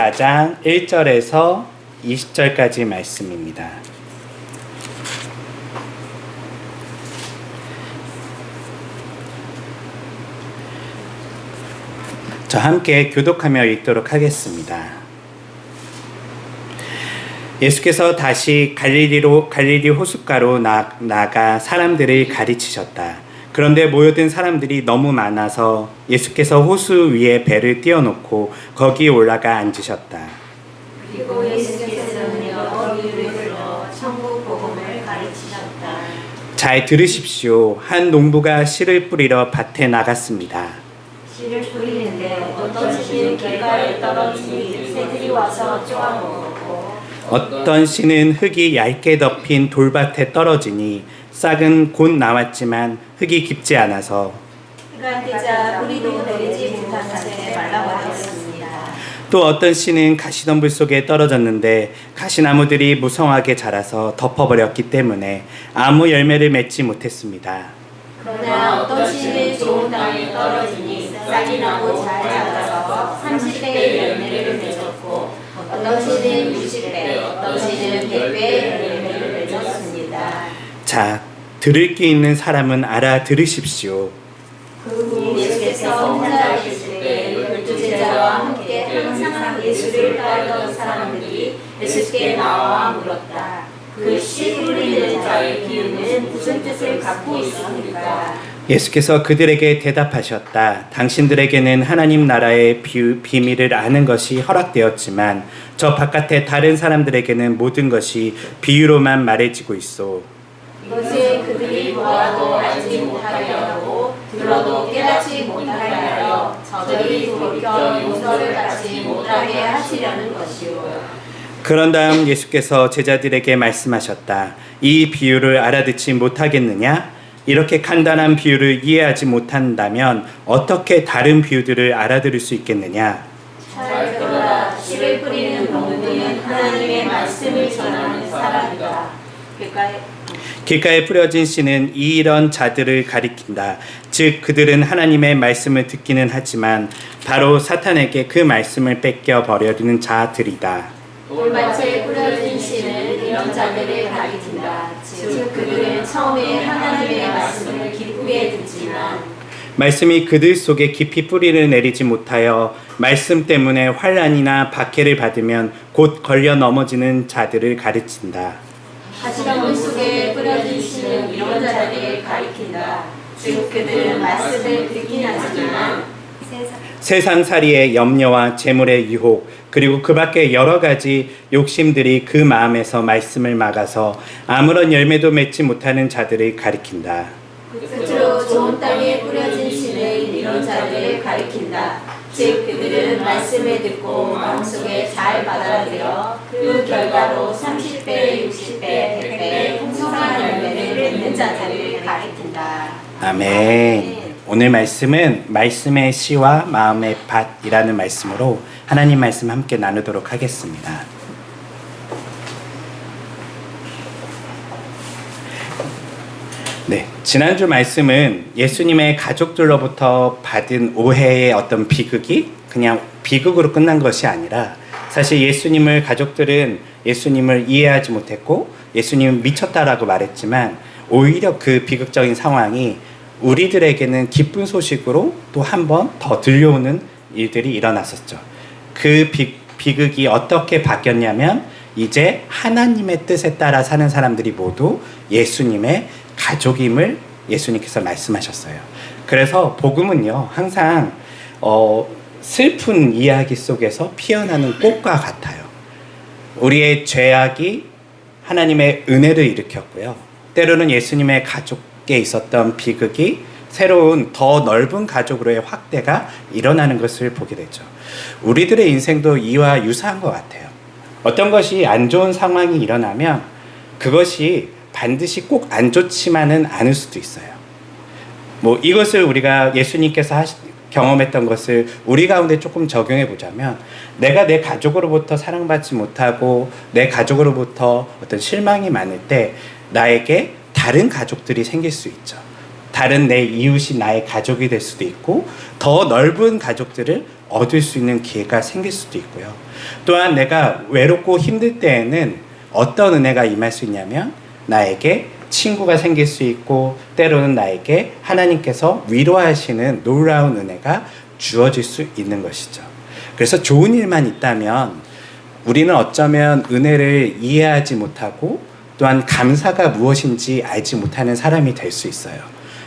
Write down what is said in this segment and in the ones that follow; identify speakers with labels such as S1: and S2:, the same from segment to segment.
S1: 4장 1절에서 20절까지 말씀입니다. 저 함께 교독하며 읽도록 하겠습니다. 예수께서 다시 갈릴리 호숫가로 나가 사람들을 가르치셨다. 그런데 모여든 사람들이 너무 많아서 예수께서 호수 위에 배를 띄워놓고 거기 올라가 앉으셨다.
S2: 그리고 예수께서는 여러 비유를 들어 천국 복음을 가르치셨다.
S1: 잘 들으십시오. 한 농부가 씨를 뿌리러 밭에 나갔습니다.
S2: 씨를 뿌리는데 어떤 씨는 길가에 떨어지니 새들이 와서 쪼아먹었고
S1: 어떤 씨는 흙이 얇게 덮인 돌밭에 떨어지니 싹은 곧 나왔지만 흙이 깊지 않아서
S2: 해가 뜨자 뿌리도 내리지 못한 채 말라버렸습니다.
S1: 또 어떤 씨는 가시덤불 속에 떨어졌는데 가시나무들이 무성하게 자라서 덮어버렸기 때문에 아무 열매를 맺지 못했습니다.
S2: 그러나 어떤 씨는 좋은 땅에 떨어지니 싹이 나고 잘 자라서 30배의 열매를 맺었고 어떤 씨는 60배, 어떤 씨는 100배의 열매를 맺었습니다.
S1: 자, 들을 귀 있는 사람은 알아들으십시오.
S2: 그 후 예수께서 혼자 계실 때 12제자와 함께 항상 예수를 따르던 사람들이 예수께 나와 물었다. 그 씨 뿌리는 자의 비유는 무슨 뜻을 갖고 있습니까?
S1: 예수께서 그들에게 대답하셨다. 당신들에게는 하나님 나라의 비밀을 아는 것이 허락되었지만 저 바깥에 다른 사람들에게는 모든 것이 비유로만 말해지고 있어.
S2: 이것은 그들이 보아도 알지 못하게 하고 들어도 깨닫지 못하게 하여 저들이 돌이켜 용서를 받지 못하게 하시려는 것이요.
S1: 그런 다음 예수께서 제자들에게 말씀하셨다. 이 비유를 알아듣지 못하겠느냐? 이렇게 간단한 비유를 이해하지 못한다면 어떻게 다른 비유들을 알아들을 수 있겠느냐?
S2: 잘 들어라. 씨를 뿌리는 농부는 하나님의 말씀을 전하는 사람이다.
S1: 길가에 뿌려진 씨는 이런 자들을 가리킨다. 즉 그들은 하나님의 말씀을 듣기는 하지만 바로 사탄에게 그 말씀을 뺏겨 버리는 자들이다.
S2: 돌밭에 뿌려진 씨는 이런 자들을 가리킨다. 즉 그들은 처음에 하나님의 말씀을 기쁘게 듣지만
S1: 말씀이 그들 속에 깊이 뿌리를 내리지 못하여 말씀 때문에 환난이나 박해를 받으면 곧 걸려 넘어지는 자들을 가르친다.
S2: 가시덤불 속에 뿌려진 씨는 이런 자들을 가리킨다. 즉 그들은 말씀을 듣긴 하지만
S1: 세상살이의 염려와 재물의 유혹 그리고 그 밖에 여러 가지 욕심들이 그 마음에서 말씀을 막아서 아무런 열매도 맺지 못하는 자들을 가리킨다.
S2: 끝으로 좋은 땅에 뿌려진 씨는 이런 자들을 가리킨다. 즉 그들은 말씀을 듣고 마음속에 잘 받아들여 그 결과로 30배, 60배, 100배 풍성한 열매를 맺는 자들을 가리킨다.
S1: 아멘. 오늘 말씀은 말씀의 씨와 마음의 밭이라는 말씀으로 하나님 말씀 함께 나누도록 하겠습니다. 네, 지난주 말씀은 예수님의 가족들로부터 받은 오해의 어떤 비극이 그냥 비극으로 끝난 것이 아니라 사실 예수님을 가족들은 예수님을 이해하지 못했고 예수님은 미쳤다라고 말했지만 오히려 그 비극적인 상황이 우리들에게는 기쁜 소식으로 또 한 번 더 들려오는 일들이 일어났었죠. 그 비극이 어떻게 바뀌었냐면 이제 하나님의 뜻에 따라 사는 사람들이 모두 예수님의 가족임을 예수님께서 말씀하셨어요. 그래서 복음은요 항상 슬픈 이야기 속에서 피어나는 꽃과 같아요. 우리의 죄악이 하나님의 은혜를 일으켰고요. 때로는 예수님의 가족에 있었던 비극이 새로운 더 넓은 가족으로의 확대가 일어나는 것을 보게 되죠. 우리들의 인생도 이와 유사한 것 같아요. 어떤 것이 안 좋은 상황이 일어나면 그것이 반드시 꼭 안 좋지만은 않을 수도 있어요. 이것을 우리가 예수님께서 경험했던 것을 우리 가운데 조금 적용해 보자면 내가 내 가족으로부터 사랑받지 못하고 내 가족으로부터 어떤 실망이 많을 때 나에게 다른 가족들이 생길 수 있죠. 다른 내 이웃이 나의 가족이 될 수도 있고 더 넓은 가족들을 얻을 수 있는 기회가 생길 수도 있고요. 또한 내가 외롭고 힘들 때에는 어떤 은혜가 임할 수 있냐면 나에게 친구가 생길 수 있고 때로는 나에게 하나님께서 위로하시는 놀라운 은혜가 주어질 수 있는 것이죠. 그래서 좋은 일만 있다면 우리는 어쩌면 은혜를 이해하지 못하고 또한 감사가 무엇인지 알지 못하는 사람이 될 수 있어요.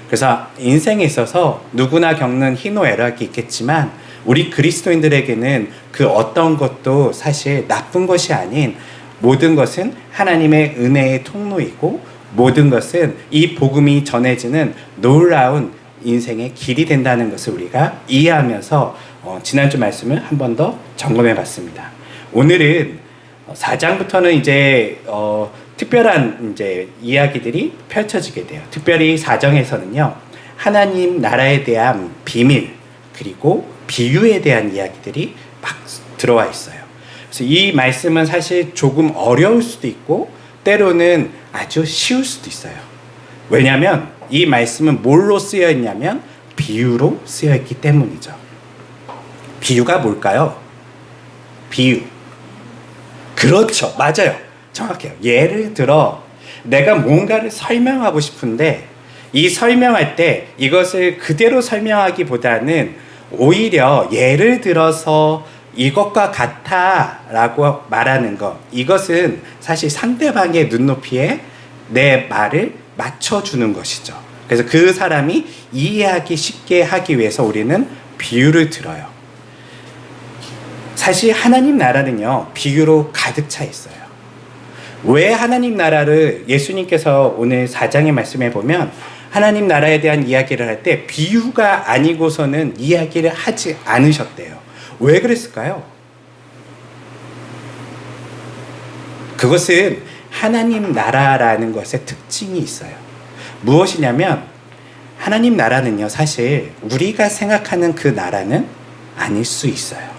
S1: 그래서 인생에 있어서 누구나 겪는 희노애락이 있겠지만 우리 그리스도인들에게는 그 어떤 것도 사실 나쁜 것이 아닌 모든 것은 하나님의 은혜의 통로이고 모든 것은 이 복음이 전해지는 놀라운 인생의 길이 된다는 것을 우리가 이해하면서 지난주 말씀을 한 번 더 점검해 봤습니다. 오늘은 4장부터는 이제 특별한 이제 이야기들이 펼쳐지게 돼요. 특별히 4장에서는요, 하나님 나라에 대한 비밀 그리고 비유에 대한 이야기들이 막 들어와 있어요. 그래서 이 말씀은 사실 조금 어려울 수도 있고 때로는 아주 쉬울 수도 있어요. 왜냐하면 이 말씀은 뭘로 쓰여 있냐면 비유로 쓰여 있기 때문이죠. 비유가 뭘까요? 비유. 그렇죠. 맞아요. 정확해요. 예를 들어 내가 뭔가를 설명하고 싶은데 이 설명할 때 이것을 그대로 설명하기보다는 오히려 예를 들어서 이것과 같아 라고 말하는 것, 이것은 사실 상대방의 눈높이에 내 말을 맞춰주는 것이죠. 그래서 그 사람이 이해하기 쉽게 하기 위해서 우리는 비유를 들어요. 사실 하나님 나라는요, 비유로 가득 차 있어요. 왜 하나님 나라를 예수님께서 오늘 4장의 말씀에 보면 하나님 나라에 대한 이야기를 할 때 비유가 아니고서는 이야기를 하지 않으셨대요. 왜 그랬을까요? 그것은 하나님 나라라는 것의 특징이 있어요. 무엇이냐면 하나님 나라는요, 사실 우리가 생각하는 그 나라는 아닐 수 있어요.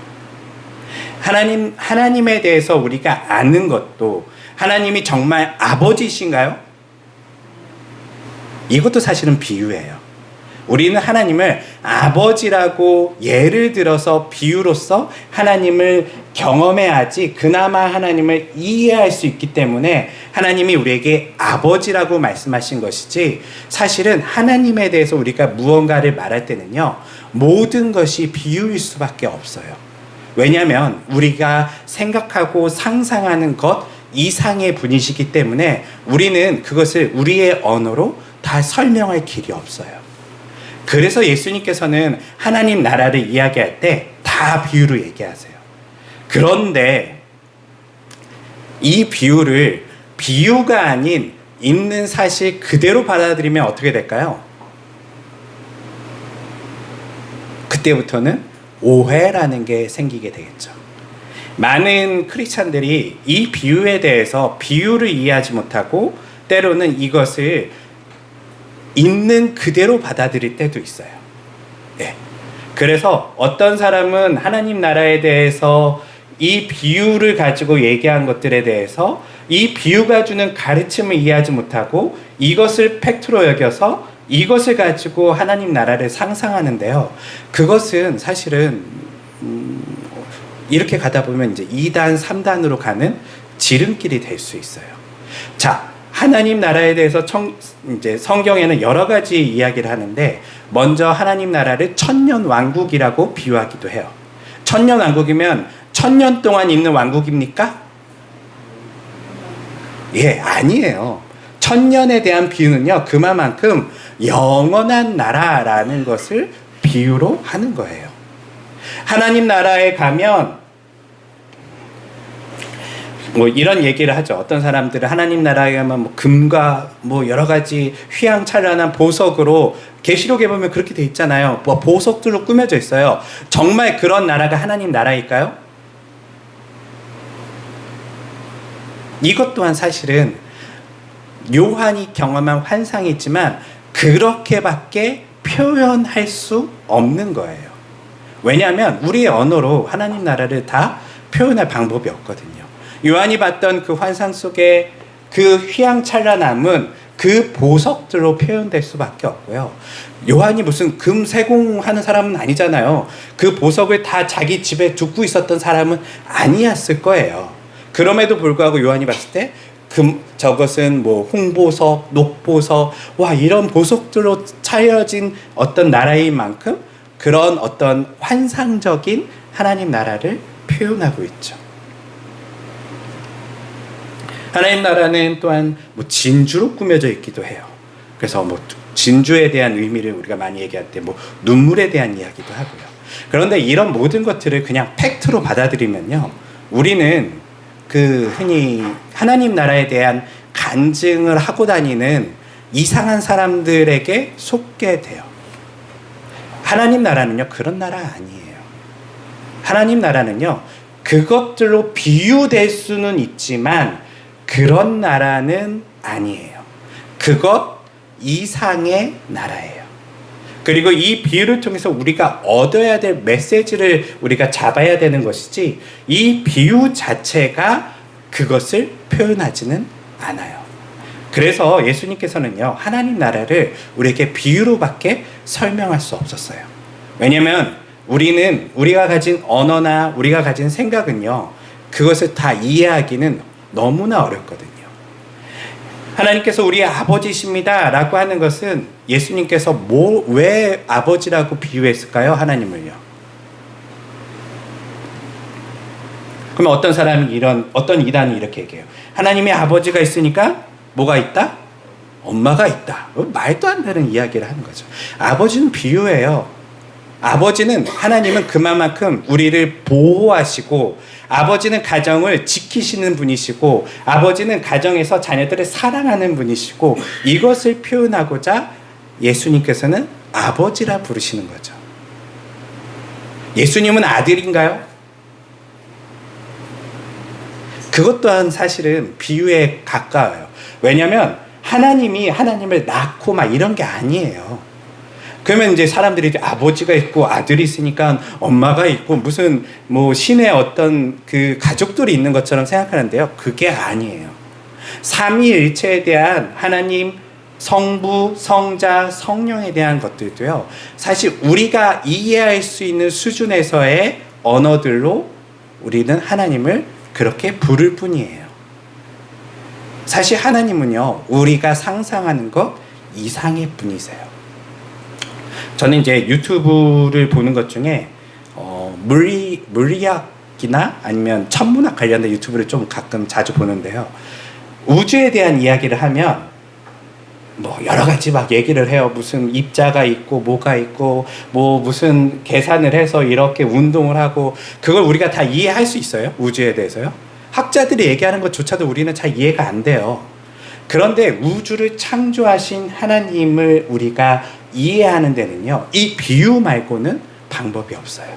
S1: 하나님에 대해서 우리가 아는 것도 하나님이 정말 아버지신가요? 이것도 사실은 비유예요. 우리는 하나님을 아버지라고 예를 들어서 비유로서 하나님을 경험해야지 그나마 하나님을 이해할 수 있기 때문에 하나님이 우리에게 아버지라고 말씀하신 것이지, 사실은 하나님에 대해서 우리가 무언가를 말할 때는요, 모든 것이 비유일 수밖에 없어요. 왜냐하면 우리가 생각하고 상상하는 것 이상의 분이시기 때문에 우리는 그것을 우리의 언어로 다 설명할 길이 없어요. 그래서 예수님께서는 하나님 나라를 이야기할 때 다 비유로 얘기하세요. 그런데 이 비유를 비유가 아닌 있는 사실 그대로 받아들이면 어떻게 될까요? 그때부터는 오해라는 게 생기게 되겠죠. 많은 크리스찬들이 이 비유에 대해서 비유를 이해하지 못하고 때로는 이것을 있는 그대로 받아들일 때도 있어요. 네. 그래서 어떤 사람은 하나님 나라에 대해서 이 비유를 가지고 얘기한 것들에 대해서 이 비유가 주는 가르침을 이해하지 못하고 이것을 팩트로 여겨서 이것을 가지고 하나님 나라를 상상하는데요. 그것은 사실은 이렇게 가다 보면 이제 2단, 3단으로 가는 지름길이 될 수 있어요. 자, 하나님 나라에 대해서 이제 성경에는 여러 가지 이야기를 하는데 먼저 하나님 나라를 천년 왕국이라고 비유하기도 해요. 천년 왕국이면 천년 동안 있는 왕국입니까? 예, 아니에요. 천년에 대한 비유는요, 그만큼 영원한 나라라는 것을 비유로 하는 거예요. 하나님 나라에 가면 뭐 이런 얘기를 하죠. 어떤 사람들은 하나님 나라에 가면 뭐 금과 뭐 여러 가지 휘황찬란한 보석으로, 계시록에 보면 그렇게 돼 있잖아요. 뭐 보석들로 꾸며져 있어요. 정말 그런 나라가 하나님 나라일까요? 이것 또한 사실은 요한이 경험한 환상이지만 그렇게밖에 표현할 수 없는 거예요. 왜냐하면 우리의 언어로 하나님 나라를 다 표현할 방법이 없거든요. 요한이 봤던 그 환상 속에 그 휘황찬란함은 그 보석들로 표현될 수밖에 없고요. 요한이 무슨 금세공하는 사람은 아니잖아요. 그 보석을 다 자기 집에 두고 있었던 사람은 아니었을 거예요. 그럼에도 불구하고 요한이 봤을 때 저것은 뭐 홍보석, 녹보석, 와 이런 보석들로 차려진 어떤 나라인 만큼 그런 어떤 환상적인 하나님 나라를 표현하고 있죠. 하나님 나라는 또한 뭐 진주로 꾸며져 있기도 해요. 그래서 뭐 진주에 대한 의미를 우리가 많이 얘기할 때 뭐 눈물에 대한 이야기도 하고요. 그런데 이런 모든 것들을 그냥 팩트로 받아들이면요, 우리는 그 흔히 하나님 나라에 대한 간증을 하고 다니는 이상한 사람들에게 속게 돼요. 하나님 나라는요, 그런 나라 아니에요. 하나님 나라는요, 그것들로 비유될 수는 있지만 그런 나라는 아니에요. 그것 이상의 나라예요. 그리고 이 비유를 통해서 우리가 얻어야 될 메시지를 우리가 잡아야 되는 것이지, 이 비유 자체가 그것을 표현하지는 않아요. 그래서 예수님께서는요, 하나님 나라를 우리에게 비유로밖에 설명할 수 없었어요. 왜냐하면 우리가 가진 언어나 우리가 가진 생각은요, 그것을 다 이해하기는 너무나 어렵거든요. 하나님께서 우리의 아버지십니다 라고 하는 것은 예수님께서 왜 아버지라고 비유했을까요? 하나님을요. 그러면 어떤 사람이 어떤 이단이 이렇게 얘기해요. 하나님의 아버지가 있으니까 뭐가 있다? 엄마가 있다. 말도 안 되는 이야기를 하는 거죠. 아버지는 비유예요. 하나님은 그만큼 우리를 보호하시고, 아버지는 가정을 지키시는 분이시고, 아버지는 가정에서 자녀들을 사랑하는 분이시고, 이것을 표현하고자 예수님께서는 아버지라 부르시는 거죠. 예수님은 아들인가요? 그것 또한 사실은 비유에 가까워요. 왜냐하면 하나님이 하나님을 낳고 막 이런 게 아니에요. 그러면 이제 사람들이 아버지가 있고 아들이 있으니까 엄마가 있고 무슨 뭐 신의 어떤 그 가족들이 있는 것처럼 생각하는데요. 그게 아니에요. 삼위일체에 대한 하나님, 성부, 성자, 성령에 대한 것들도요, 사실 우리가 이해할 수 있는 수준에서의 언어들로 우리는 하나님을 그렇게 부를 뿐이에요. 사실 하나님은요, 우리가 상상하는 것 이상의 분이세요. 저는 이제 유튜브를 보는 것 중에 물리학이나 아니면 천문학 관련된 유튜브를 좀 가끔 자주 보는데요. 우주에 대한 이야기를 하면 뭐 여러 가지 막 얘기를 해요. 무슨 입자가 있고 뭐가 있고 뭐 무슨 계산을 해서 이렇게 운동을 하고, 그걸 우리가 다 이해할 수 있어요? 우주에 대해서요? 학자들이 얘기하는 것조차도 우리는 잘 이해가 안 돼요. 그런데 우주를 창조하신 하나님을 우리가 이해하는 데는요, 이 비유 말고는 방법이 없어요.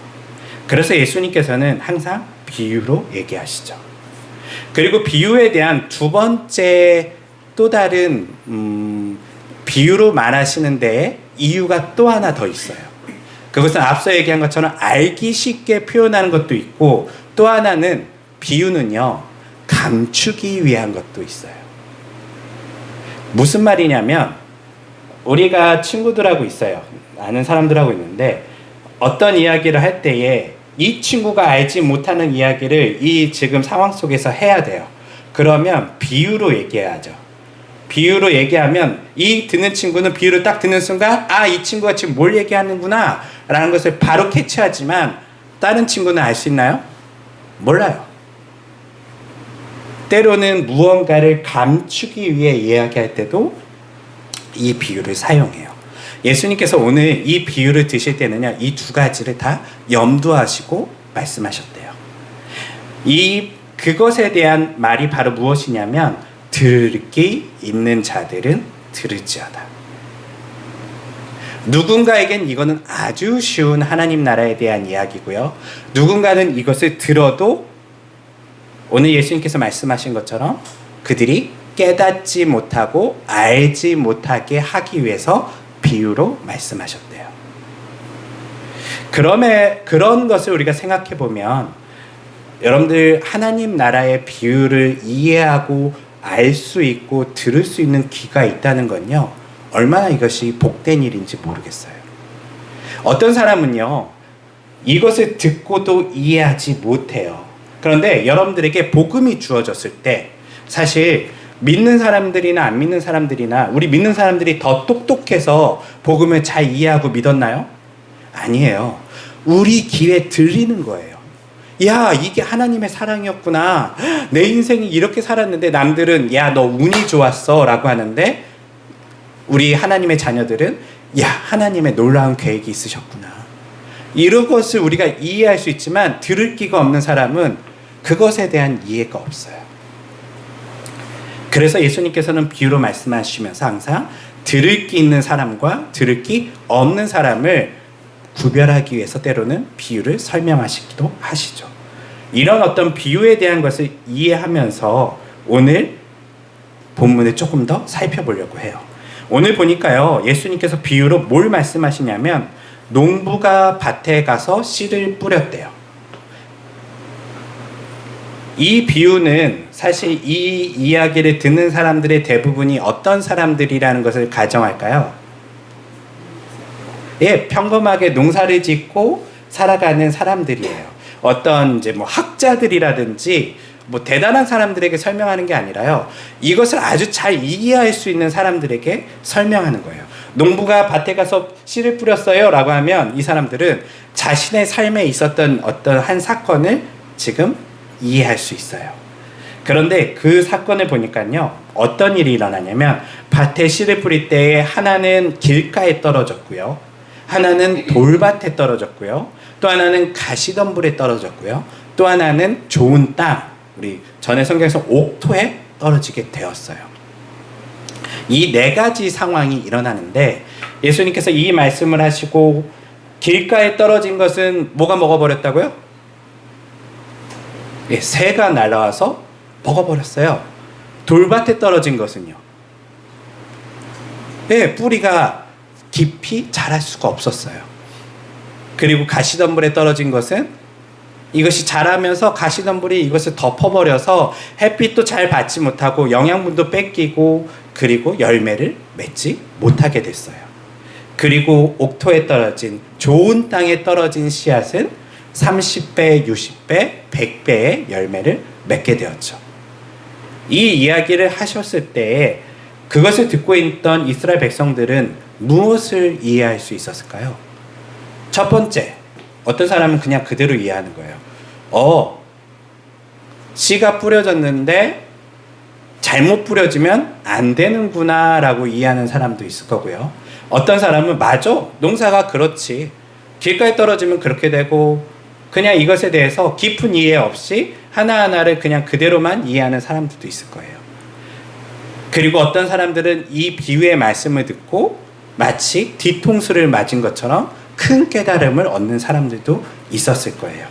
S1: 그래서 예수님께서는 항상 비유로 얘기하시죠. 그리고 비유에 대한 두 번째 또 다른 비유로 말하시는 데에 이유가 또 하나 더 있어요. 그것은 앞서 얘기한 것처럼 알기 쉽게 표현하는 것도 있고, 또 하나는 비유는요, 감추기 위한 것도 있어요. 무슨 말이냐면, 우리가 친구들하고 있어요. 아는 사람들하고 있는데 어떤 이야기를 할 때에 이 친구가 알지 못하는 이야기를 이 지금 상황 속에서 해야 돼요. 그러면 비유로 얘기해야죠. 비유로 얘기하면 이 듣는 친구는 비유를 딱 듣는 순간, 아, 이 친구가 지금 뭘 얘기하는구나 라는 것을 바로 캐치하지만, 다른 친구는 알 수 있나요? 몰라요. 때로는 무언가를 감추기 위해 이야기할 때도 이 비유를 사용해요. 예수님께서 오늘 이 비유를 드실 때는요, 이 두 가지를 다 염두하시고 말씀하셨대요. 그것에 대한 말이 바로 무엇이냐면, 들을 귀 있는 자들은 들을지어다. 누군가에겐 이거는 아주 쉬운 하나님 나라에 대한 이야기고요. 누군가는 이것을 들어도 오늘 예수님께서 말씀하신 것처럼 그들이 깨닫지 못하고 알지 못하게 하기 위해서 비유로 말씀하셨대요. 그런 것을 우리가 생각해 보면, 여러분들 하나님 나라의 비유를 이해하고 알 수 있고 들을 수 있는 귀가 있다는 건요, 얼마나 이것이 복된 일인지 모르겠어요. 어떤 사람은요, 이것을 듣고도 이해하지 못해요. 그런데 여러분들에게 복음이 주어졌을 때 사실 믿는 사람들이나 안 믿는 사람들이나, 우리 믿는 사람들이 더 똑똑해서 복음을 잘 이해하고 믿었나요? 아니에요. 우리 귀에 들리는 거예요. 야, 이게 하나님의 사랑이었구나. 내 인생이 이렇게 살았는데 남들은 야, 너 운이 좋았어 라고 하는데, 우리 하나님의 자녀들은 야, 하나님의 놀라운 계획이 있으셨구나. 이런 것을 우리가 이해할 수 있지만 들을 귀가 없는 사람은 그것에 대한 이해가 없어요. 그래서 예수님께서는 비유로 말씀하시면서 항상 들을 귀 있는 사람과 들을 귀 없는 사람을 구별하기 위해서 때로는 비유를 설명하시기도 하시죠. 이런 어떤 비유에 대한 것을 이해하면서 오늘 본문을 조금 더 살펴보려고 해요. 오늘 보니까요, 예수님께서 비유로 뭘 말씀하시냐면 농부가 밭에 가서 씨를 뿌렸대요. 이 비유는 사실 이 이야기를 듣는 사람들의 대부분이 어떤 사람들이라는 것을 가정할까요? 예, 평범하게 농사를 짓고 살아가는 사람들이에요. 어떤 이제 뭐 학자들이라든지 뭐 대단한 사람들에게 설명하는 게 아니라요, 이것을 아주 잘 이해할 수 있는 사람들에게 설명하는 거예요. 농부가 밭에 가서 씨를 뿌렸어요 라고 하면 이 사람들은 자신의 삶에 있었던 어떤 한 사건을 지금 이해할 수 있어요. 그런데 그 사건을 보니까요, 어떤 일이 일어나냐면 밭에 씨를 뿌릴 때에 하나는 길가에 떨어졌고요, 하나는 돌밭에 떨어졌고요, 또 하나는 가시덤불에 떨어졌고요, 또 하나는 좋은 땅, 우리 전에 성경에서 옥토에 떨어지게 되었어요. 이 네 가지 상황이 일어나는데 예수님께서 이 말씀을 하시고 길가에 떨어진 것은 뭐가 먹어버렸다고요? 예, 새가 날아와서 먹어버렸어요. 돌밭에 떨어진 것은요, 예, 뿌리가 깊이 자랄 수가 없었어요. 그리고 가시덤불에 떨어진 것은 이것이 자라면서 가시덤불이 이것을 덮어버려서 햇빛도 잘 받지 못하고 영양분도 뺏기고 그리고 열매를 맺지 못하게 됐어요. 그리고 옥토에 떨어진 좋은 땅에 떨어진 씨앗은 30배, 60배, 100배의 열매를 맺게 되었죠. 이 이야기를 하셨을 때에 그것을 듣고 있던 이스라엘 백성들은 무엇을 이해할 수 있었을까요? 첫 번째, 어떤 사람은 그냥 그대로 이해하는 거예요. 씨가 뿌려졌는데 잘못 뿌려지면 안 되는구나 라고 이해하는 사람도 있을 거고요. 어떤 사람은 맞아, 농사가 그렇지, 길가에 떨어지면 그렇게 되고, 그냥 이것에 대해서 깊은 이해 없이 하나하나를 그냥 그대로만 이해하는 사람들도 있을 거예요. 그리고 어떤 사람들은 이 비유의 말씀을 듣고 마치 뒤통수를 맞은 것처럼 큰 깨달음을 얻는 사람들도 있었을 거예요.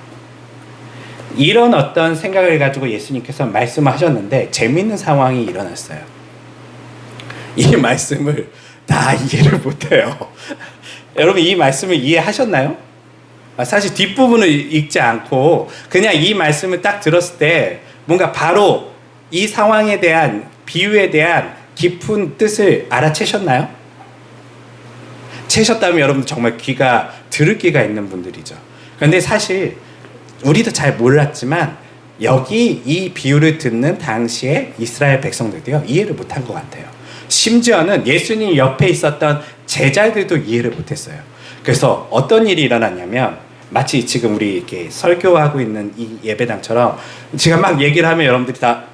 S1: 이런 어떤 생각을 가지고 예수님께서 말씀하셨는데 재미있는 상황이 일어났어요. 이 말씀을 다 이해를 못해요. 여러분, 이 말씀을 이해하셨나요? 사실 뒷부분을 읽지 않고 그냥 이 말씀을 딱 들었을 때 뭔가 바로 이 상황에 대한, 비유에 대한 깊은 뜻을 알아채셨나요? 채셨다면 여러분 정말 귀가, 들을 귀가 있는 분들이죠. 그런데 사실 우리도 잘 몰랐지만 여기 이 비유를 듣는 당시에 이스라엘 백성들도요, 이해를 못한 것 같아요. 심지어는 예수님 옆에 있었던 제자들도 이해를 못했어요. 그래서 어떤 일이 일어났냐면, 마치 지금 우리 이렇게 설교하고 있는 이 예배당처럼 제가 막 얘기를 하면 여러분들이 다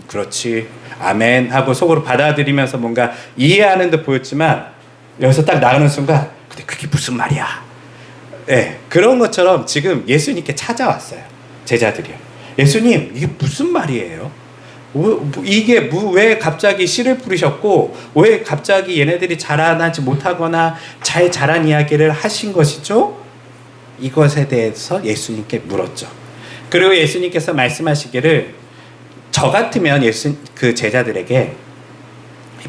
S1: 그렇지, 아멘 하고 속으로 받아들이면서 뭔가 이해하는 듯 보였지만, 여기서 딱 나가는 순간 근데 그게 무슨 말이야, 네, 그런 것처럼 지금 예수님께 찾아왔어요, 제자들이요. 예수님, 이게 무슨 말이에요? 이게 왜 갑자기 씨를 뿌리셨고 왜 갑자기 얘네들이 자라나지 못하거나 잘 자란 이야기를 하신 것이죠? 이것에 대해서 예수님께 물었죠. 그리고 예수님께서 말씀하시기를, 저 같으면 그 제자들에게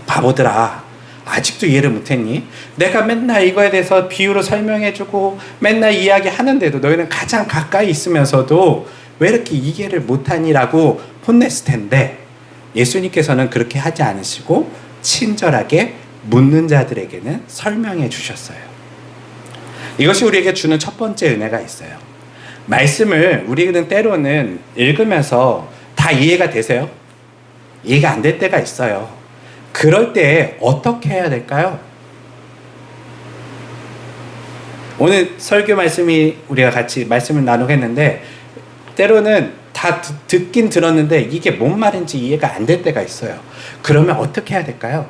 S1: 바보들아, 아직도 이해를 못했니? 내가 맨날 이거에 대해서 비유로 설명해주고 맨날 이야기하는데도 너희는 가장 가까이 있으면서도 왜 이렇게 이해를 못하니? 라고 혼냈을 텐데, 예수님께서는 그렇게 하지 않으시고 친절하게 묻는 자들에게는 설명해 주셨어요. 이것이 우리에게 주는 첫 번째 은혜가 있어요. 말씀을 우리는 때로는 읽으면서 다 이해가 되세요? 이해가 안 될 때가 있어요. 그럴 때 어떻게 해야 될까요? 오늘 설교 말씀이 우리가 같이 말씀을 나누겠는데 때로는 다 듣긴 들었는데 이게 뭔 말인지 이해가 안 될 때가 있어요. 그러면 어떻게 해야 될까요?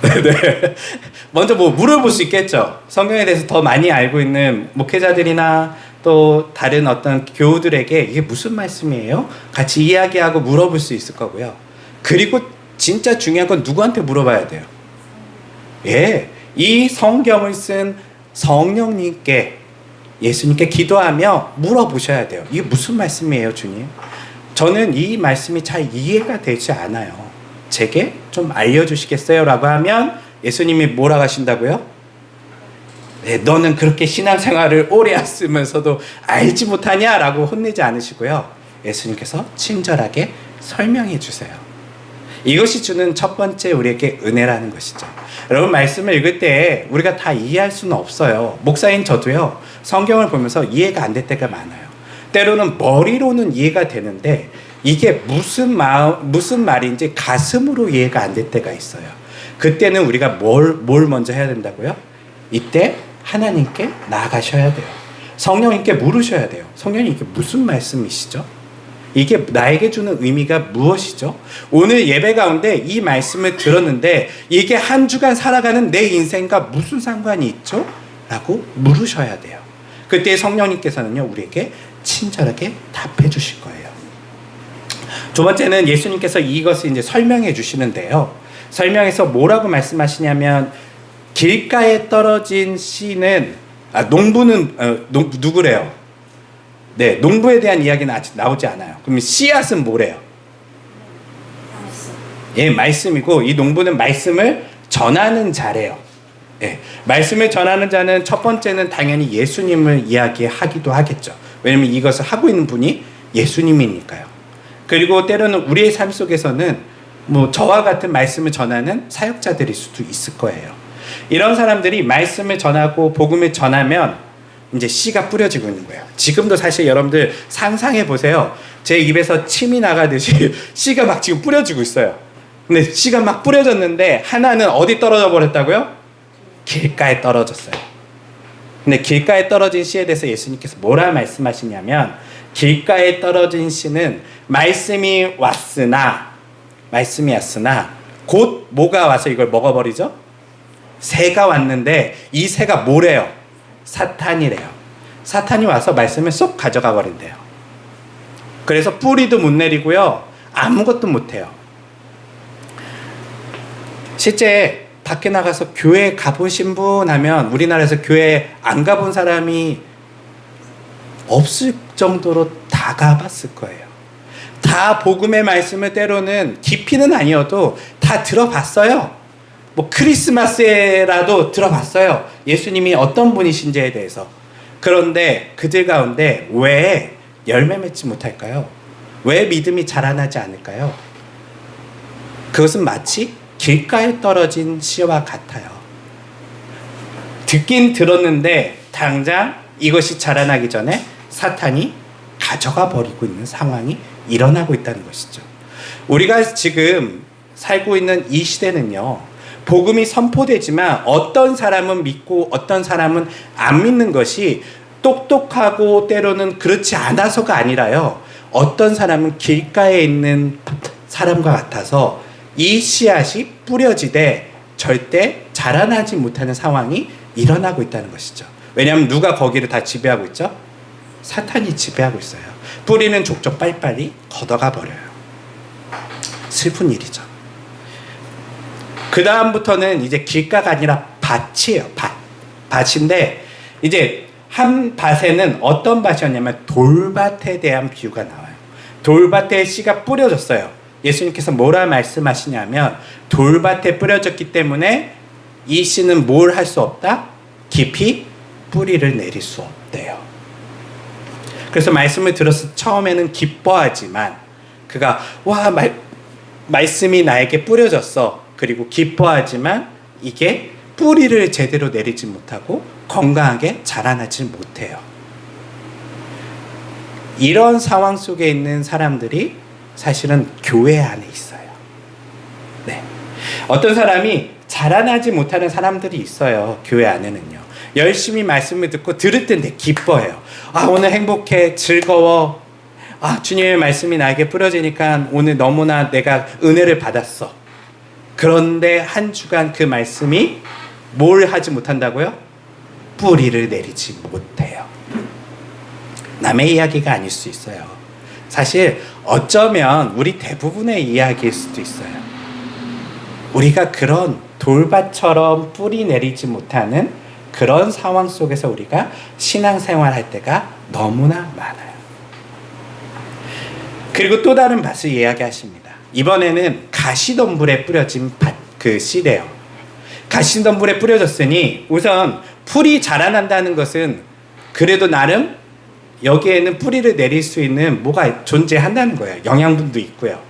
S1: 네. 먼저 뭐 물어볼 수 있겠죠. 성경에 대해서 더 많이 알고 있는 목회자들이나 또 다른 어떤 교우들에게 이게 무슨 말씀이에요? 같이 이야기하고 물어볼 수 있을 거고요. 그리고 진짜 중요한 건 누구한테 물어봐야 돼요? 예, 이 성경을 쓴 성령님께 예수님께 기도하며 물어보셔야 돼요. 이게 무슨 말씀이에요, 주님? 저는 이 말씀이 잘 이해가 되지 않아요. 제게 좀 알려주시겠어요? 라고 하면 예수님이 뭐라고 하신다고요? 네, 너는 그렇게 신앙생활을 오래 했으면서도 알지 못하냐? 라고 혼내지 않으시고요. 예수님께서 친절하게 설명해 주세요. 이것이 주는 첫 번째 우리에게 은혜라는 것이죠. 여러분, 말씀을 읽을 때 우리가 다 이해할 수는 없어요. 목사인 저도요, 성경을 보면서 이해가 안 될 때가 많아요. 때로는 머리로는 이해가 되는데 이게 무슨 말인지 가슴으로 이해가 안 될 때가 있어요. 그때는 우리가 뭘 먼저 해야 된다고요? 이때 하나님께 나아가셔야 돼요. 성령님께 물으셔야 돼요. 성령님, 이게 무슨 말씀이시죠? 이게 나에게 주는 의미가 무엇이죠? 오늘 예배 가운데 이 말씀을 들었는데 이게 한 주간 살아가는 내 인생과 무슨 상관이 있죠? 라고 물으셔야 돼요. 그때 성령님께서는요, 우리에게 친절하게 답해 주실 거예요. 두 번째는 예수님께서 이것을 이제 설명해 주시는데요. 설명해서 뭐라고 말씀하시냐면, 길가에 떨어진 씨는, 농부는, 누구래요? 네, 농부에 대한 이야기는 아직 나오지 않아요. 그럼 씨앗은 뭐래요? 예, 말씀이고, 이 농부는 말씀을 전하는 자래요. 예, 말씀을 전하는 자는 첫 번째는 당연히 예수님을 이야기하기도 하겠죠. 왜냐면 이것을 하고 있는 분이 예수님이니까요. 그리고 때로는 우리의 삶 속에서는 뭐 저와 같은 말씀을 전하는 사역자들일 수도 있을 거예요. 이런 사람들이 말씀을 전하고 복음을 전하면 이제 씨가 뿌려지고 있는 거예요. 지금도 사실 여러분들 상상해 보세요. 제 입에서 침이 나가듯이 씨가 막 지금 뿌려지고 있어요. 근데 씨가 막 뿌려졌는데 하나는 어디 떨어져 버렸다고요? 길가에 떨어졌어요. 근데 길가에 떨어진 씨에 대해서 예수님께서 뭐라 말씀하시냐면, 길가에 떨어진 씨는 말씀이 왔으나 곧 뭐가 와서 이걸 먹어버리죠? 새가 왔는데 이 새가 뭐래요? 사탄이래요. 사탄이 와서 말씀을 쏙 가져가 버린대요. 그래서 뿌리도 못 내리고요, 아무것도 못해요. 실제 밖에 나가서 교회 가보신 분 하면 우리나라에서 교회 안 가본 사람이 없을 정도로 다 가봤을 거예요. 다 복음의 말씀을 때로는 깊이는 아니어도 다 들어봤어요. 뭐 크리스마스에라도 들어봤어요. 예수님이 어떤 분이신지에 대해서. 그런데 그들 가운데 왜 열매 맺지 못할까요? 왜 믿음이 자라나지 않을까요? 그것은 마치 길가에 떨어진 씨와 같아요. 듣긴 들었는데 당장 이것이 자라나기 전에 사탄이 가져가 버리고 있는 상황이 일어나고 있다는 것이죠. 우리가 지금 살고 있는 이 시대는요, 복음이 선포되지만 어떤 사람은 믿고 어떤 사람은 안 믿는 것이 똑똑하고 때로는 그렇지 않아서가 아니라요, 어떤 사람은 길가에 있는 사람과 같아서 이 씨앗이 뿌려지되 절대 자라나지 못하는 상황이 일어나고 있다는 것이죠. 왜냐하면 누가 거기를 다 지배하고 있죠? 사탄이 지배하고 있어요. 뿌리는 족족 빨리빨리 걷어가 버려요. 슬픈 일이죠. 그 다음부터는 이제 길가가 아니라 밭이에요. 밭인데 이제 한 밭에는 어떤 밭이었냐면 돌밭에 대한 비유가 나와요. 돌밭에 씨가 뿌려졌어요. 예수님께서 뭐라 말씀하시냐면, 돌밭에 뿌려졌기 때문에 이 씨는 뭘 할 수 없다? 깊이 뿌리를 내릴 수 없대요. 그래서 말씀을 들어서 처음에는 기뻐하지만 그가 말씀이 나에게 뿌려졌어. 그리고 기뻐하지만 이게 뿌리를 제대로 내리지 못하고 건강하게 자라나지 못해요. 이런 상황 속에 있는 사람들이 사실은 교회 안에 있어요. 네. 어떤 사람이 자라나지 못하는 사람들이 있어요. 교회 안에는요. 열심히 말씀을 듣고 들을 때는 기뻐해요. 오늘 행복해, 즐거워. 주님의 말씀이 나에게 뿌려지니까 오늘 너무나 내가 은혜를 받았어. 그런데 한 주간 그 말씀이 뭘 하지 못한다고요? 뿌리를 내리지 못해요. 남의 이야기가 아닐 수 있어요. 사실 어쩌면 우리 대부분의 이야기일 수도 있어요. 우리가 그런 돌밭처럼 뿌리 내리지 못하는 그런 상황 속에서 우리가 신앙생활 할 때가 너무나 많아요. 그리고 또 다른 밭을 이야기하십니다. 이번에는 가시덤불에 뿌려진 그 씨래요. 가시덤불에 뿌려졌으니 우선 풀이 자라난다는 것은 그래도 나름 여기에는 뿌리를 내릴 수 있는 뭐가 존재한다는 거예요. 영양분도 있고요.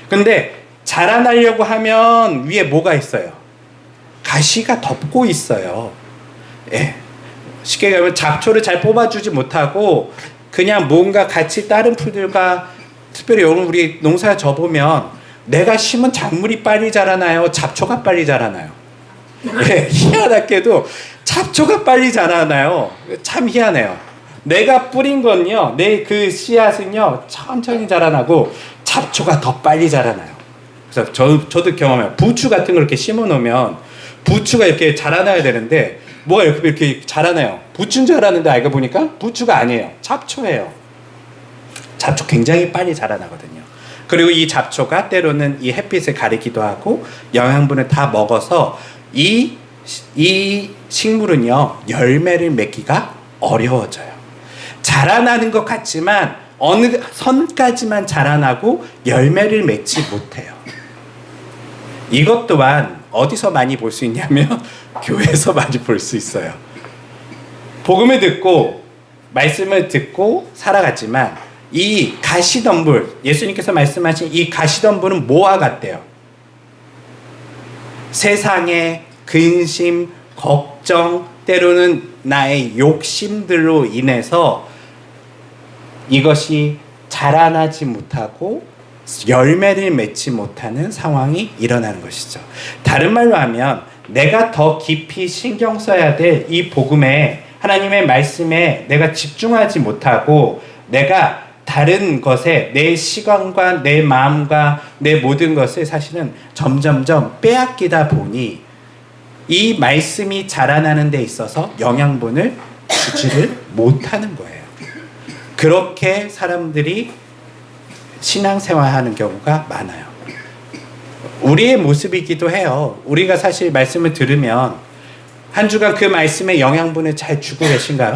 S1: 근데 자라나려고 하면 위에 뭐가 있어요? 가시가 덮고 있어요. 예. 쉽게 말하면 잡초를 잘 뽑아주지 못하고 그냥 뭔가 같이 다른 풀들과 특별히 여러분 우리 농사 져보면 내가 심은 작물이 빨리 자라나요? 잡초가 빨리 자라나요? 예, 희한하게도 잡초가 빨리 자라나요? 참 희한해요. 내가 뿌린 건요, 내 그 씨앗은요 천천히 자라나고 잡초가 더 빨리 자라나요. 그래서 저도 경험해요. 부추 같은 걸 이렇게 심어 놓으면 부추가 이렇게 자라나야 되는데 뭐가 이렇게 자라나요? 부추인 줄 알았는데 알고 보니까 부추가 아니에요. 잡초예요. 잡초 굉장히 빨리 자라나거든요. 그리고 이 잡초가 때로는 이 햇빛을 가리기도 하고 영양분을 다 먹어서 이 식물은요 열매를 맺기가 어려워져요. 자라나는 것 같지만 어느 선까지만 자라나고 열매를 맺지 못해요. 이것 또한 어디서 많이 볼 수 있냐면 교회에서 많이 볼 수 있어요. 복음을 듣고 말씀을 듣고 살아갔지만 이 가시덤불, 예수님께서 말씀하신 이 가시덤불은 뭐와 같대요? 세상의 근심, 걱정, 때로는 나의 욕심들로 인해서 이것이 자라나지 못하고 열매를 맺지 못하는 상황이 일어나는 것이죠. 다른 말로 하면 내가 더 깊이 신경 써야 될 이 복음에, 하나님의 말씀에 내가 집중하지 못하고 내가 다른 것에 내 시간과 내 마음과 내 모든 것을 사실은 점점점 빼앗기다 보니 이 말씀이 자라나는 데 있어서 영양분을 주지를 못하는 거예요. 그렇게 사람들이 신앙생활하는 경우가 많아요. 우리의 모습이기도 해요. 우리가 사실 말씀을 들으면 한 주간 그 말씀의 영양분을 잘 주고 계신가요?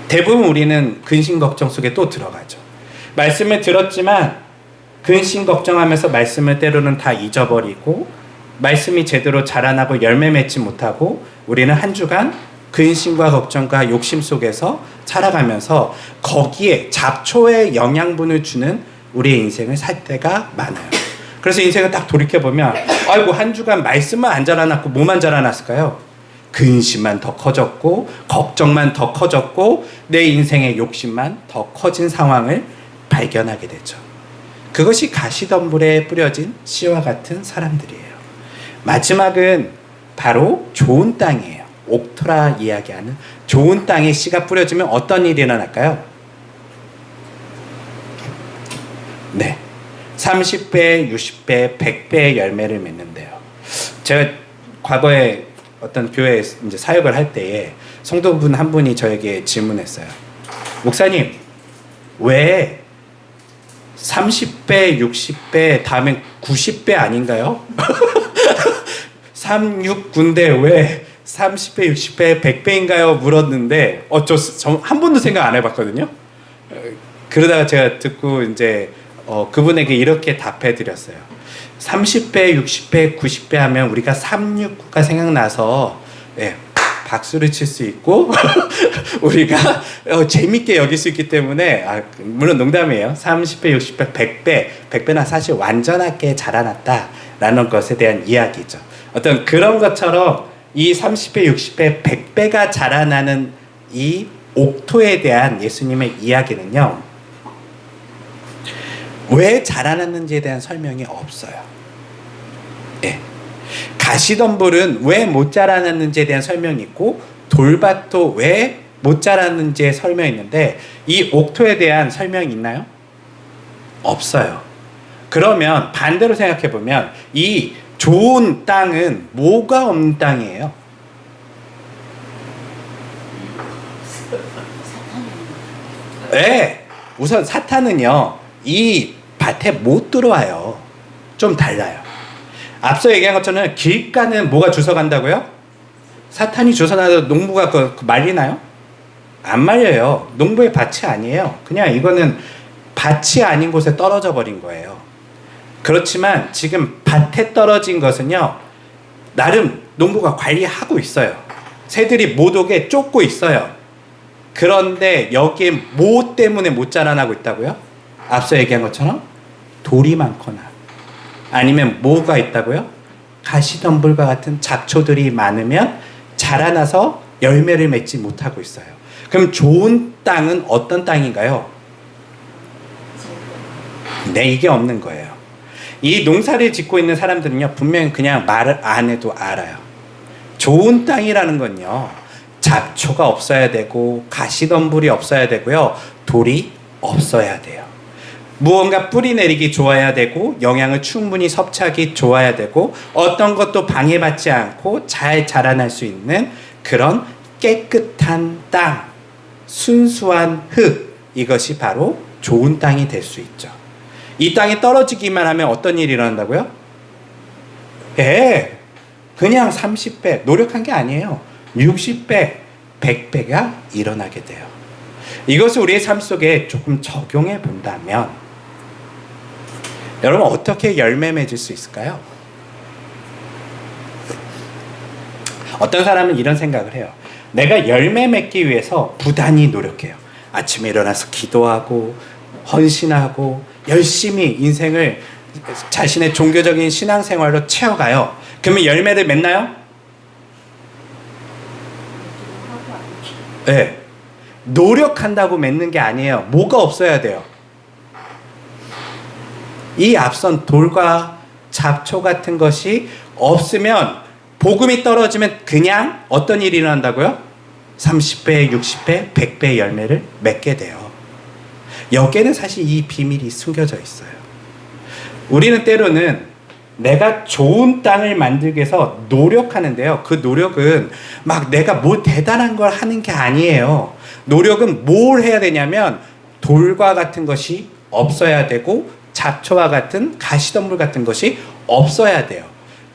S1: 대부분 우리는 근심 걱정 속에 또 들어가죠. 말씀을 들었지만 근심 걱정하면서 말씀을 때로는 다 잊어버리고 말씀이 제대로 자라나고 열매 맺지 못하고 우리는 한 주간 근심과 걱정과 욕심 속에서 살아가면서 거기에 잡초의 영양분을 주는 우리의 인생을 살 때가 많아요. 그래서 인생을 딱 돌이켜보면 아이고 한 주간 말씀만 안 자라났고 뭐만 자라났을까요? 근심만 더 커졌고 걱정만 더 커졌고 내 인생의 욕심만 더 커진 상황을 발견하게 되죠. 그것이 가시덤불에 뿌려진 씨와 같은 사람들이에요. 마지막은 바로 좋은 땅이에요. 옥토라 이야기하는 좋은 땅에 씨가 뿌려지면 어떤 일이 일어날까요? 네, 30배, 60배, 100배의 열매를 맺는데요. 제가 과거에 어떤 교회에 이제 사역을 할 때에 성도분 한 분이 저에게 질문했어요. 목사님, 왜 30배, 60배, 다음엔 90배 아닌가요? 3, 6, 9인데 왜 30배, 60배, 100배인가요? 물었는데 저 한 번도 생각 안 해봤거든요. 그러다가 제가 듣고 이제 그분에게 이렇게 답해 드렸어요. 30배, 60배, 90배 하면 우리가 369가 생각나서 박수를 칠 수 있고 우리가 재밌게 여길 수 있기 때문에 물론 농담이에요. 30배, 60배, 100배, 100배나 사실 완전하게 자라났다라는 것에 대한 이야기죠. 어떤 그런 것처럼 이 30배, 60배, 100배가 자라나는 이 옥토에 대한 예수님의 이야기는요, 왜 자라났는지에 대한 설명이 없어요. 예. 가시덤불은 왜 못 자라났는지에 대한 설명이 있고, 돌밭도 왜 못 자랐는지에 설명이 있는데, 이 옥토에 대한 설명이 있나요? 없어요. 그러면 반대로 생각해 보면 이 좋은 땅은 뭐가 없는 땅이에요? 네, 우선 사탄은요, 이 밭에 못 들어와요. 좀 달라요. 앞서 얘기한 것처럼 길가는 뭐가 주워간다고요? 사탄이 주워나도 농부가 말리나요? 안 말려요. 농부의 밭이 아니에요. 그냥 이거는 밭이 아닌 곳에 떨어져 버린 거예요. 그렇지만 지금 밭에 떨어진 것은요, 나름 농부가 관리하고 있어요. 새들이 못 오게 쫓고 있어요. 그런데 여기에 뭐 때문에 못 자라나고 있다고요? 앞서 얘기한 것처럼 돌이 많거나 아니면 뭐가 있다고요? 가시덤불과 같은 잡초들이 많으면 자라나서 열매를 맺지 못하고 있어요. 그럼 좋은 땅은 어떤 땅인가요? 네, 이게 없는 거예요. 이 농사를 짓고 있는 사람들은요, 분명히 그냥 말을 안 해도 알아요. 좋은 땅이라는 건요, 잡초가 없어야 되고 가시덤불이 없어야 되고요, 돌이 없어야 돼요. 무언가 뿌리 내리기 좋아야 되고 영양을 충분히 섭취하기 좋아야 되고 어떤 것도 방해받지 않고 잘 자라날 수 있는 그런 깨끗한 땅, 순수한 흙, 이것이 바로 좋은 땅이 될 수 있죠. 이 땅이 떨어지기만 하면 어떤 일이 일어난다고요? 그냥 30배 노력한 게 아니에요. 60배, 100배가 일어나게 돼요. 이것을 우리의 삶 속에 조금 적용해 본다면 여러분 어떻게 열매 맺을 수 있을까요? 어떤 사람은 이런 생각을 해요. 내가 열매 맺기 위해서 부단히 노력해요. 아침에 일어나서 기도하고 헌신하고 열심히 인생을 자신의 종교적인 신앙생활로 채워가요. 그러면 열매를 맺나요? 네. 노력한다고 맺는 게 아니에요. 뭐가 없어야 돼요? 이 앞선 돌과 잡초 같은 것이 없으면 복음이 떨어지면 그냥 어떤 일이 일어난다고요? 30배, 60배, 100배 열매를 맺게 돼요. 여기에는 사실 이 비밀이 숨겨져 있어요. 우리는 때로는 내가 좋은 땅을 만들기 위해서 노력하는데요. 그 노력은 막 내가 뭐 대단한 걸 하는 게 아니에요. 노력은 뭘 해야 되냐면 돌과 같은 것이 없어야 되고 잡초와 같은 가시덤불 같은 것이 없어야 돼요.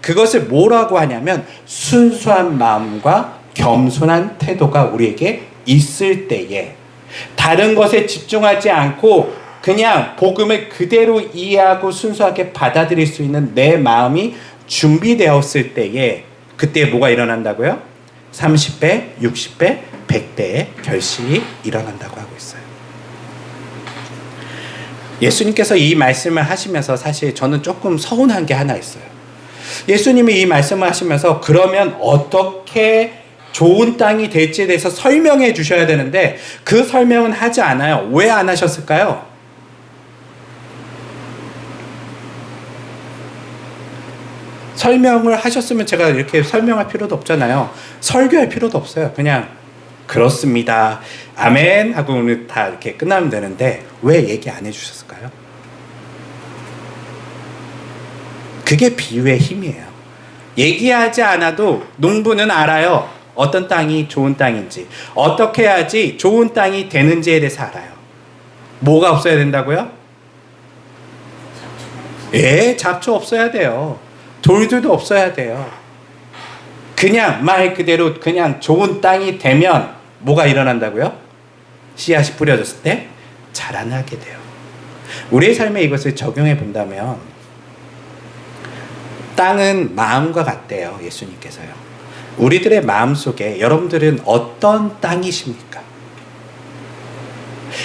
S1: 그것을 뭐라고 하냐면 순수한 마음과 겸손한 태도가 우리에게 있을 때에 다른 것에 집중하지 않고 그냥 복음을 그대로 이해하고 순수하게 받아들일 수 있는 내 마음이 준비되었을 때에 그때 뭐가 일어난다고요? 30배, 60배, 100배의 결실이 일어난다고 하고 있어요. 예수님께서 이 말씀을 하시면서 사실 저는 조금 서운한 게 하나 있어요. 예수님이 이 말씀을 하시면서 그러면 어떻게 좋은 땅이 될지에 대해서 설명해 주셔야 되는데 그 설명은 하지 않아요. 왜 안 하셨을까요? 설명을 하셨으면 제가 이렇게 설명할 필요도 없잖아요. 설교할 필요도 없어요. 그냥 그렇습니다. 아멘 하고 오늘 다 이렇게 끝나면 되는데 왜 얘기 안 해주셨을까요? 그게 비유의 힘이에요. 얘기하지 않아도 농부는 알아요. 어떤 땅이 좋은 땅인지 어떻게 해야지 좋은 땅이 되는지에 대해서 알아요. 뭐가 없어야 된다고요? 잡초 없어야 돼요. 돌들도 없어야 돼요. 그냥 말 그대로 그냥 좋은 땅이 되면 뭐가 일어난다고요? 씨앗이 뿌려졌을 때 자라나게 돼요. 우리의 삶에 이것을 적용해 본다면 땅은 마음과 같대요. 예수님께서요. 우리들의 마음속에 여러분들은 어떤 땅이십니까?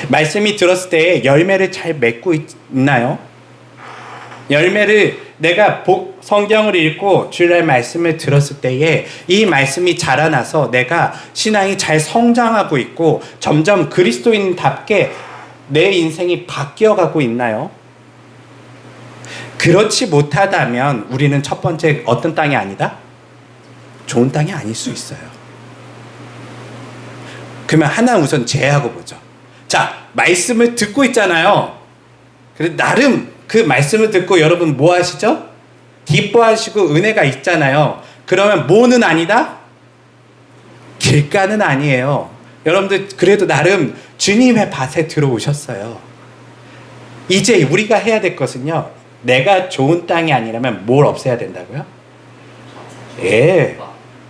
S1: 말씀이 들었을 때 열매를 잘 맺고 있나요? 열매를 내가 성경을 읽고 주일날 말씀을 들었을 때에 이 말씀이 자라나서 내가 신앙이 잘 성장하고 있고 점점 그리스도인답게 내 인생이 바뀌어가고 있나요? 그렇지 못하다면 우리는 첫 번째 어떤 땅이 아니다? 좋은 땅이 아닐 수 있어요. 그러면 하나 우선 제외하고 보죠. 자, 말씀을 듣고 있잖아요. 그래서 나름 그 말씀을 듣고 여러분 뭐 하시죠? 기뻐하시고 은혜가 있잖아요. 그러면 뭐는 아니다? 길가는 아니에요. 여러분들 그래도 나름 주님의 밭에 들어오셨어요. 이제 우리가 해야 될 것은요. 내가 좋은 땅이 아니라면 뭘 없애야 된다고요? 예,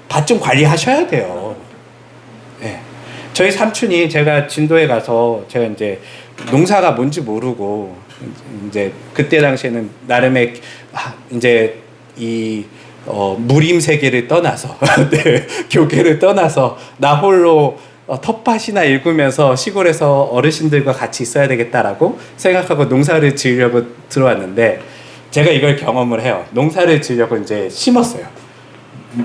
S1: 밭 좀 관리하셔야 돼요. 예. 저희 삼촌이 제가 진도에 가서 제가 이제 농사가 뭔지 모르고 이제 그때 당시에는 나름의 이제 이 무림 세계를 떠나서 네, 교계를 떠나서 나 홀로 텃밭이나 읽으면서 시골에서 어르신들과 같이 있어야 되겠다라고 생각하고 농사를 지으려고 들어왔는데 제가 이걸 경험을 해요. 농사를 지으려고 이제 심었어요.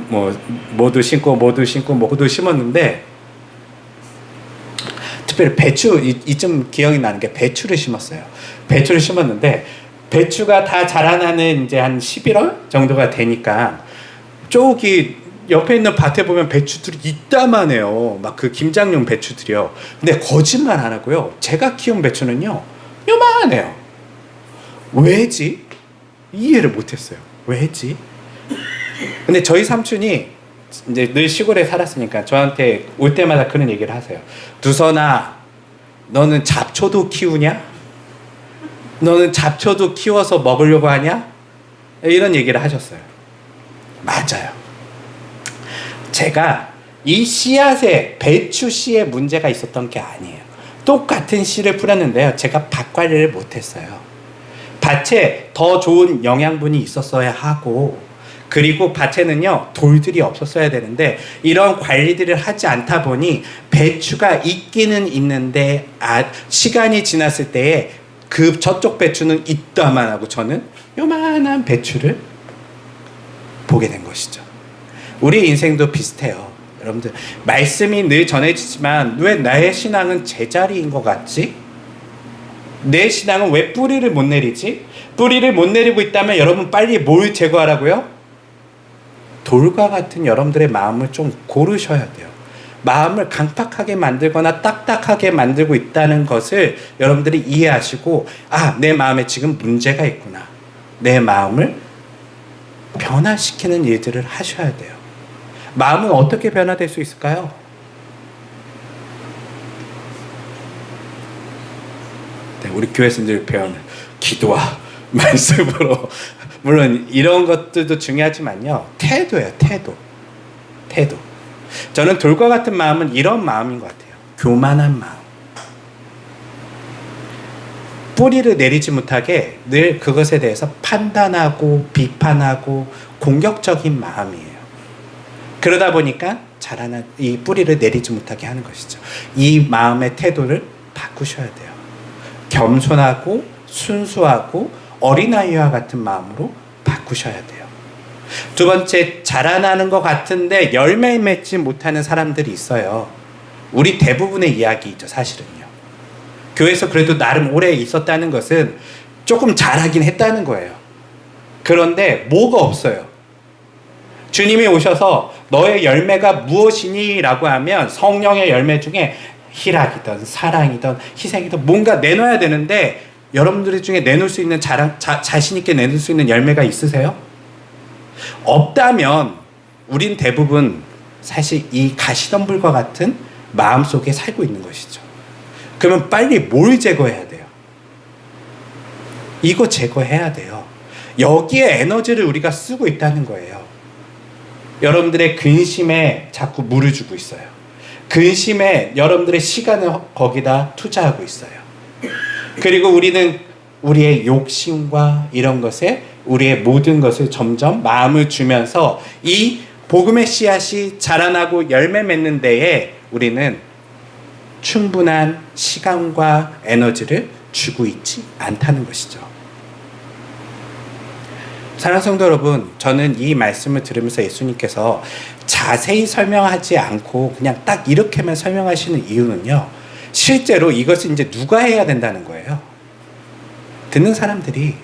S1: 뭐 모두 심고 모두 심었는데 특별히 배추 이쯤 기억이 나는 게 배추를 심었어요. 배추를 심었는데 배추가 다 자라나는 이제 한 11월 정도가 되니까 저기 옆에 있는 밭에 보면 배추들이 이따만해요. 막 그 김장용 배추들이요. 근데 거짓말 안 하고요. 제가 키운 배추는요. 요만해요. 왜지? 이해를 못했어요. 왜지? 근데 저희 삼촌이 이제 늘 시골에 살았으니까 저한테 올 때마다 그런 얘기를 하세요. 두선아, 너는 잡초도 키우냐? 너는 잡초도 키워서 먹으려고 하냐? 이런 얘기를 하셨어요. 맞아요. 제가 이 씨앗에 배추 씨에 문제가 있었던 게 아니에요. 똑같은 씨를 뿌렸는데요. 제가 밭 관리를 못했어요. 밭에 더 좋은 영양분이 있었어야 하고 그리고 밭에는요 돌들이 없었어야 되는데 이런 관리들을 하지 않다 보니 배추가 있기는 있는데 시간이 지났을 때에 그 저쪽 배추는 이따만 하고 저는 요만한 배추를 보게 된 것이죠. 우리 인생도 비슷해요. 여러분들 말씀이 늘 전해지지만 왜 나의 신앙은 제자리인 것 같지? 내 신앙은 왜 뿌리를 못 내리지? 뿌리를 못 내리고 있다면 여러분 빨리 뭘 제거하라고요? 돌과 같은 여러분들의 마음을 좀 고르셔야 돼요. 마음을 강팍하게 만들거나 딱딱하게 만들고 있다는 것을 여러분들이 이해하시고 내 마음에 지금 문제가 있구나. 내 마음을 변화시키는 일들을 하셔야 돼요. 마음은 어떻게 변화될 수 있을까요? 네, 우리 교회에서 늘 배우는 기도와 말씀으로 물론 이런 것들도 중요하지만요. 태도예요. 태도. 저는 돌과 같은 마음은 이런 마음인 것 같아요. 교만한 마음. 뿌리를 내리지 못하게 늘 그것에 대해서 판단하고 비판하고 공격적인 마음이에요. 그러다 보니까 자라난 이 뿌리를 내리지 못하게 하는 것이죠. 이 마음의 태도를 바꾸셔야 돼요. 겸손하고 순수하고 어린아이와 같은 마음으로 바꾸셔야 돼요. 두 번째, 자라나는 것 같은데 열매 맺지 못하는 사람들이 있어요. 우리 대부분의 이야기죠, 사실은요. 교회에서 그래도 나름 오래 있었다는 것은 조금 자라긴 했다는 거예요. 그런데 뭐가 없어요. 주님이 오셔서 너의 열매가 무엇이니? 라고 하면 성령의 열매 중에 희락이든 사랑이든 희생이든 뭔가 내놔야 되는데 여러분들 중에 내놓을 수 있는 자신 있게 내놓을 수 있는 열매가 있으세요? 없다면 우린 대부분 사실 이 가시덤불과 같은 마음속에 살고 있는 것이죠. 그러면 빨리 뭘 제거해야 돼요? 이거 제거해야 돼요. 여기에 에너지를 우리가 쓰고 있다는 거예요. 여러분들의 근심에 자꾸 물을 주고 있어요. 근심에 여러분들의 시간을 거기다 투자하고 있어요. 그리고 우리는 우리의 욕심과 이런 것에 우리의 모든 것을 점점 마음을 주면서 이 복음의 씨앗이 자라나고 열매 맺는 데에 우리는 충분한 시간과 에너지를 주고 있지 않다는 것이죠. 사랑하는 성도 여러분, 저는 이 말씀을 들으면서 예수님께서 자세히 설명하지 않고 그냥 딱 이렇게만 설명하시는 이유는요, 실제로 이것을 이제 누가 해야 된다는 거예요. 듣는 사람들이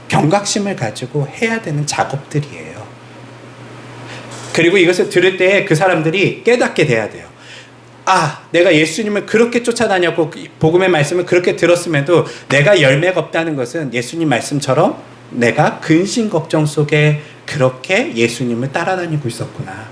S1: 경각심을 가지고 해야 되는 작업들이에요. 그리고 이것을 들을 때 그 사람들이 깨닫게 돼야 돼요. 아, 내가 예수님을 그렇게 쫓아다녔고 복음의 말씀을 그렇게 들었음에도 내가 열매가 없다는 것은 예수님 말씀처럼 내가 근심 걱정 속에 그렇게 예수님을 따라다니고 있었구나.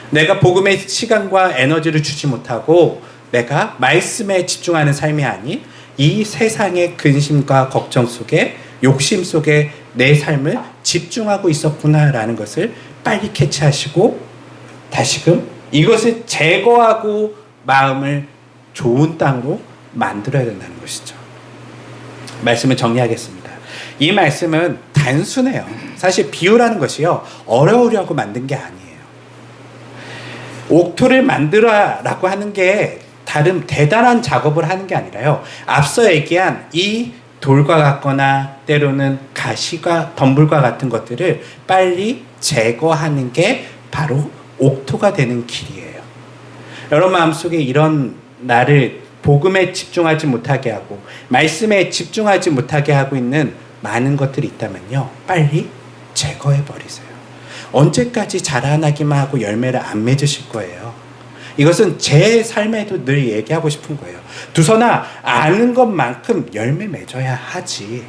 S1: 내가 복음의 시간과 에너지를 주지 못하고 내가 말씀에 집중하는 삶이 아닌 이 세상의 근심과 걱정 속에, 욕심 속에 내 삶을 집중하고 있었구나라는 것을 빨리 캐치하시고 다시금 이것을 제거하고 마음을 좋은 땅으로 만들어야 된다는 것이죠. 말씀을 정리하겠습니다. 이 말씀은 단순해요. 사실 비유라는 것이요, 어려우려고 만든 게 아니에요. 옥토를 만들어라고 하는 게 다른 대단한 작업을 하는 게 아니라요, 앞서 얘기한 이 돌과 같거나 때로는 가시가 덤불과 같은 것들을 빨리 제거하는 게 바로 옥토가 되는 길이에요. 여러분 마음속에 이런 나를 복음에 집중하지 못하게 하고 말씀에 집중하지 못하게 하고 있는 많은 것들이 있다면요, 빨리 제거해 버리세요. 언제까지 자라나기만 하고 열매를 안 맺으실 거예요. 이것은 제 삶에도 늘 얘기하고 싶은 거예요. 두서나 아는 것만큼 열매 맺어야 하지.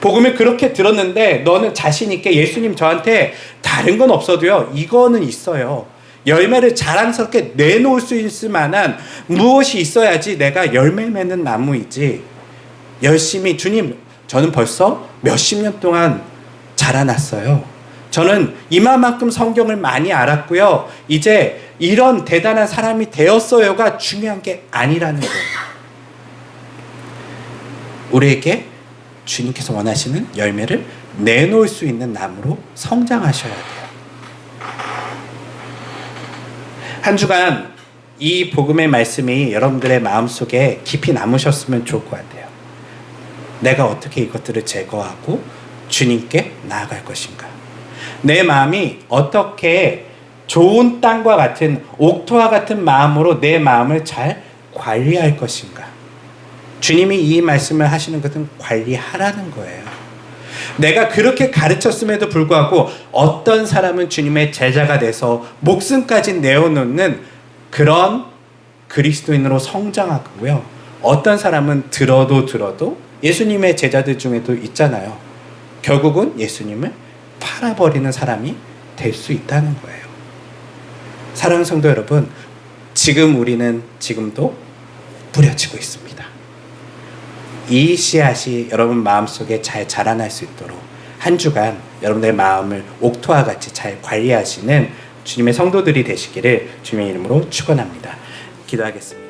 S1: 복음을 그렇게 들었는데 너는 자신 있게 예수님 저한테 다른 건 없어도요, 이거는 있어요. 열매를 자랑스럽게 내놓을 수 있을 만한 무엇이 있어야지 내가 열매 맺는 나무이지. 열심히 주님, 저는 벌써 몇십 년 동안 자라났어요. 저는 이만큼 성경을 많이 알았고요. 이제 이런 대단한 사람이 되었어요가 중요한 게 아니라는 거예요. 우리에게 주님께서 원하시는 열매를 내놓을 수 있는 나무로 성장하셔야 돼요. 한 주간 이 복음의 말씀이 여러분들의 마음속에 깊이 남으셨으면 좋을 것 같아요. 내가 어떻게 이것들을 제거하고 주님께 나아갈 것인가? 내 마음이 어떻게 좋은 땅과 같은 옥토와 같은 마음으로 내 마음을 잘 관리할 것인가? 주님이 이 말씀을 하시는 것은 관리하라는 거예요. 내가 그렇게 가르쳤음에도 불구하고 어떤 사람은 주님의 제자가 돼서 목숨까지 내어놓는 그런 그리스도인으로 성장하고요. 어떤 사람은 들어도 예수님의 제자들 중에도 있잖아요. 결국은 예수님을 팔아버리는 사람이 될 수 있다는 거예요. 사랑하는 성도 여러분, 지금 우리는 지금도 뿌려지고 있습니다. 이 씨앗이 여러분 마음속에 잘 자라날 수 있도록 한 주간 여러분들의 마음을 옥토와 같이 잘 관리하시는 주님의 성도들이 되시기를 주님의 이름으로 축원합니다. 기도하겠습니다.